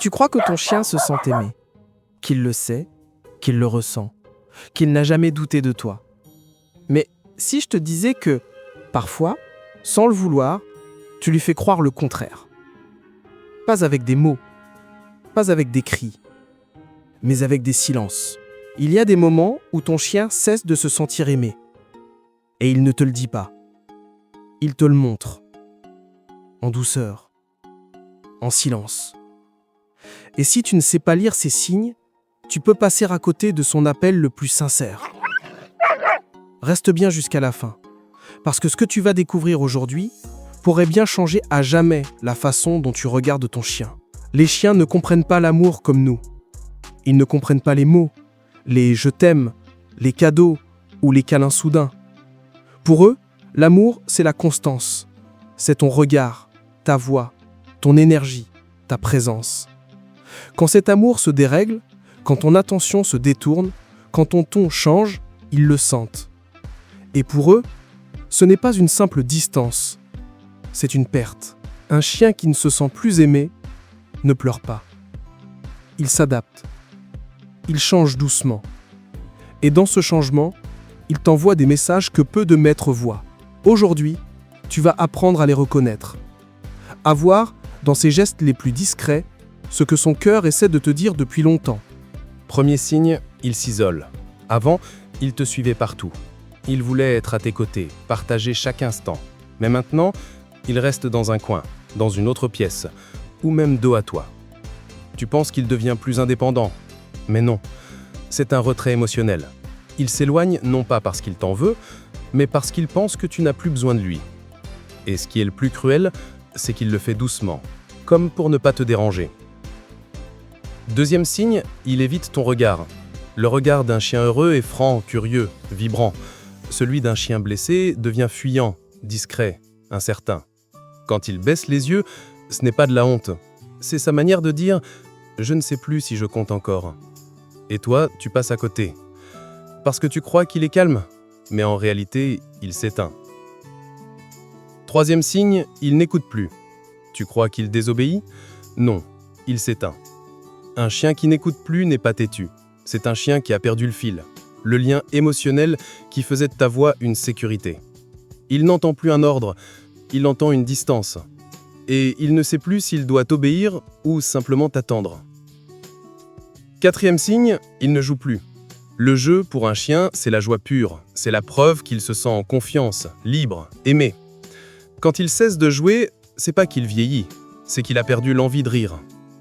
Tu crois que ton chien se sent aimé, qu'il le sait, qu'il le ressent, qu'il n'a jamais douté de toi. Mais si je te disais que, parfois, sans le vouloir, tu lui fais croire le contraire. Pas avec des mots, pas avec des cris, mais avec des silences. Il y a des moments où ton chien cesse de se sentir aimé. Et il ne te le dit pas. Il te le montre. En douceur. En silence. Et si tu ne sais pas lire ces signes, tu peux passer à côté de son appel le plus sincère. Reste bien jusqu'à la fin. Parce que ce que tu vas découvrir aujourd'hui pourrait bien changer à jamais la façon dont tu regardes ton chien. Les chiens ne comprennent pas l'amour comme nous. Ils ne comprennent pas les mots, les « je t'aime », les cadeaux ou les câlins soudains. Pour eux, l'amour, c'est la constance. C'est ton regard, ta voix, ton énergie, ta présence. Quand cet amour se dérègle, quand ton attention se détourne, quand ton ton change, ils le sentent. Et pour eux, ce n'est pas une simple distance, c'est une perte. Un chien qui ne se sent plus aimé ne pleure pas. Il s'adapte. Il change doucement. Et dans ce changement, il t'envoie des messages que peu de maîtres voient. Aujourd'hui, tu vas apprendre à les reconnaître. À voir, dans ses gestes les plus discrets, ce que son cœur essaie de te dire depuis longtemps. Premier signe, il s'isole. Avant, il te suivait partout. Il voulait être à tes côtés, partager chaque instant. Mais maintenant, il reste dans un coin, dans une autre pièce, ou même dos à toi. Tu penses qu'il devient plus indépendant, mais non. C'est un retrait émotionnel. Il s'éloigne non pas parce qu'il t'en veut, mais parce qu'il pense que tu n'as plus besoin de lui. Et ce qui est le plus cruel, c'est qu'il le fait doucement, comme pour ne pas te déranger. Deuxième signe, il évite ton regard. Le regard d'un chien heureux est franc, curieux, vibrant. Celui d'un chien blessé devient fuyant, discret, incertain. Quand il baisse les yeux, ce n'est pas de la honte. C'est sa manière de dire « je ne sais plus si je compte encore ». Et toi, tu passes à côté. Parce que tu crois qu'il est calme, mais en réalité, il s'éteint. Troisième signe, il n'écoute plus. Tu crois qu'il désobéit? Non, il s'éteint. Un chien qui n'écoute plus n'est pas têtu. C'est un chien qui a perdu le fil, le lien émotionnel qui faisait de ta voix une sécurité. Il n'entend plus un ordre, il entend une distance. Et il ne sait plus s'il doit t'obéir ou simplement t'attendre. Quatrième signe, il ne joue plus. Le jeu, pour un chien, c'est la joie pure. C'est la preuve qu'il se sent en confiance, libre, aimé. Quand il cesse de jouer, c'est pas qu'il vieillit, c'est qu'il a perdu l'envie de rire.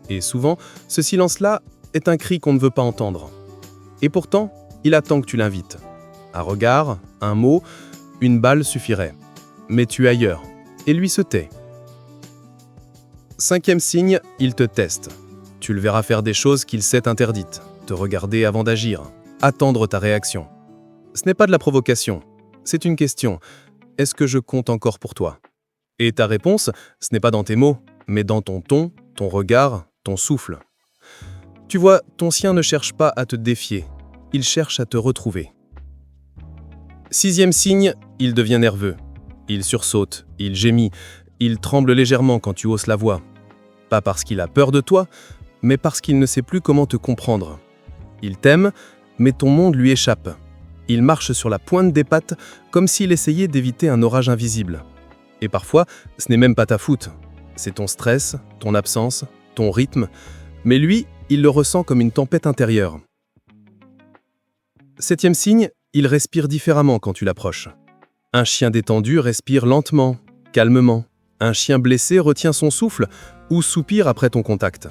Et souvent, ce silence-là est un cri qu'on ne veut pas entendre. Et pourtant, il attend que tu l'invites. Un regard, un mot, une balle suffirait. Mais tu es ailleurs, et lui se tait. Cinquième signe, il te teste. Tu le verras faire des choses qu'il sait interdites, te regarder avant d'agir, attendre ta réaction. Ce n'est pas de la provocation, c'est une question. Est-ce que je compte encore pour toi? Et ta réponse, ce n'est pas dans tes mots, mais dans ton ton, ton regard, ton souffle. Tu vois, ton chien ne cherche pas à te défier, il cherche à te retrouver. Sixième signe, il devient nerveux. Il sursaute, il gémit, il tremble légèrement quand tu hausses la voix. Pas parce qu'il a peur de toi, mais parce qu'il ne sait plus comment te comprendre. Il t'aime, mais ton monde lui échappe. Il marche sur la pointe des pattes comme s'il essayait d'éviter un orage invisible. Et parfois, ce n'est même pas ta faute. C'est ton stress, ton absence, ton rythme, mais lui, il le ressent comme une tempête intérieure. Septième signe, il respire différemment quand tu l'approches. Un chien détendu respire lentement, calmement. Un chien blessé retient son souffle ou soupire après ton contact.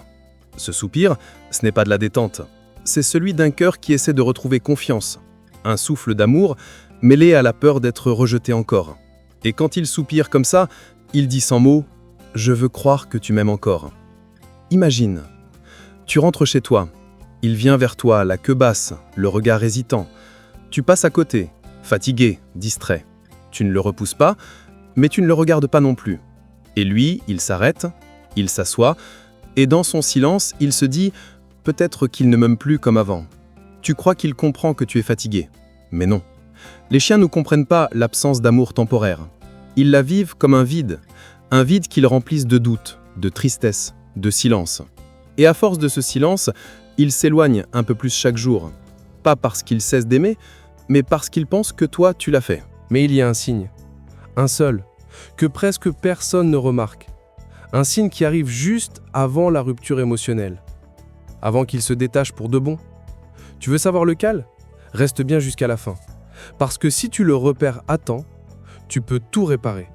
Ce soupir, ce n'est pas de la détente. C'est celui d'un cœur qui essaie de retrouver confiance. Un souffle d'amour mêlé à la peur d'être rejeté encore. Et quand il soupire comme ça, il dit sans mots « Je veux croire que tu m'aimes encore ». Imagine, tu rentres chez toi. Il vient vers toi, la queue basse, le regard hésitant. Tu passes à côté, fatigué, distrait. Tu ne le repousses pas, mais tu ne le regardes pas non plus. Et lui, il s'arrête, il s'assoit, et dans son silence, il se dit « Peut-être qu'il ne m'aime plus comme avant ». Tu crois qu'il comprend que tu es fatigué, mais non. Les chiens ne comprennent pas l'absence d'amour temporaire. Ils la vivent comme un vide qu'ils remplissent de doutes, de tristesse, de silence. Et à force de ce silence, il s'éloigne un peu plus chaque jour. Pas parce qu'il cesse d'aimer, mais parce qu'il pense que toi, tu l'as fait. Mais il y a un signe, un seul, que presque personne ne remarque. Un signe qui arrive juste avant la rupture émotionnelle, avant qu'il se détache pour de bon. Tu veux savoir lequel? Reste bien jusqu'à la fin. Parce que si tu le repères à temps, tu peux tout réparer.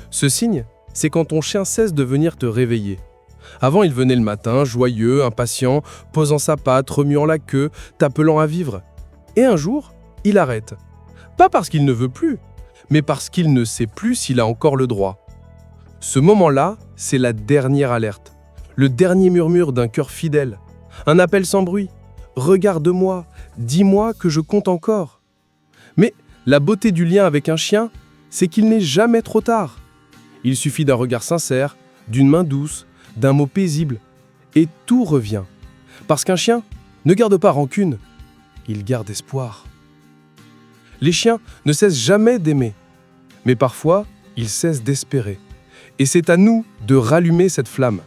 Ce signe, c'est quand ton chien cesse de venir te réveiller. Avant, il venait le matin, joyeux, impatient, posant sa patte, remuant la queue, t'appelant à vivre. Et un jour, il arrête. Pas parce qu'il ne veut plus, mais parce qu'il ne sait plus s'il a encore le droit. Ce moment-là, c'est la dernière alerte. Le dernier murmure d'un cœur fidèle. Un appel sans bruit. Regarde-moi, dis-moi que je compte encore. Mais la beauté du lien avec un chien, c'est qu'il n'est jamais trop tard. Il suffit d'un regard sincère, d'une main douce, d'un mot paisible, et tout revient. Parce qu'un chien ne garde pas rancune, il garde espoir. Les chiens ne cessent jamais d'aimer, mais parfois, ils cessent d'espérer. Et c'est à nous de rallumer cette flamme.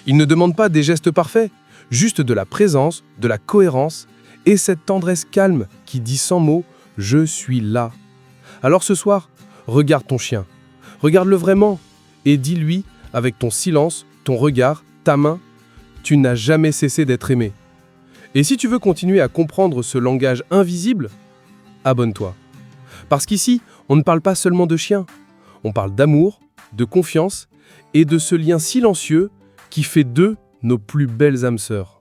Ils ne demandent pas des gestes parfaits, juste de la présence, de la cohérence, et cette tendresse calme qui dit sans mots « Je suis là ». Alors ce soir, regarde ton chien, regarde-le vraiment, et dis-lui, avec ton silence, ton regard, ta main, tu n'as jamais cessé d'être aimé. Et si tu veux continuer à comprendre ce langage invisible, abonne-toi. Parce qu'ici, on ne parle pas seulement de chiens, on parle d'amour, de confiance et de ce lien silencieux qui fait d'eux nos plus belles âmes sœurs.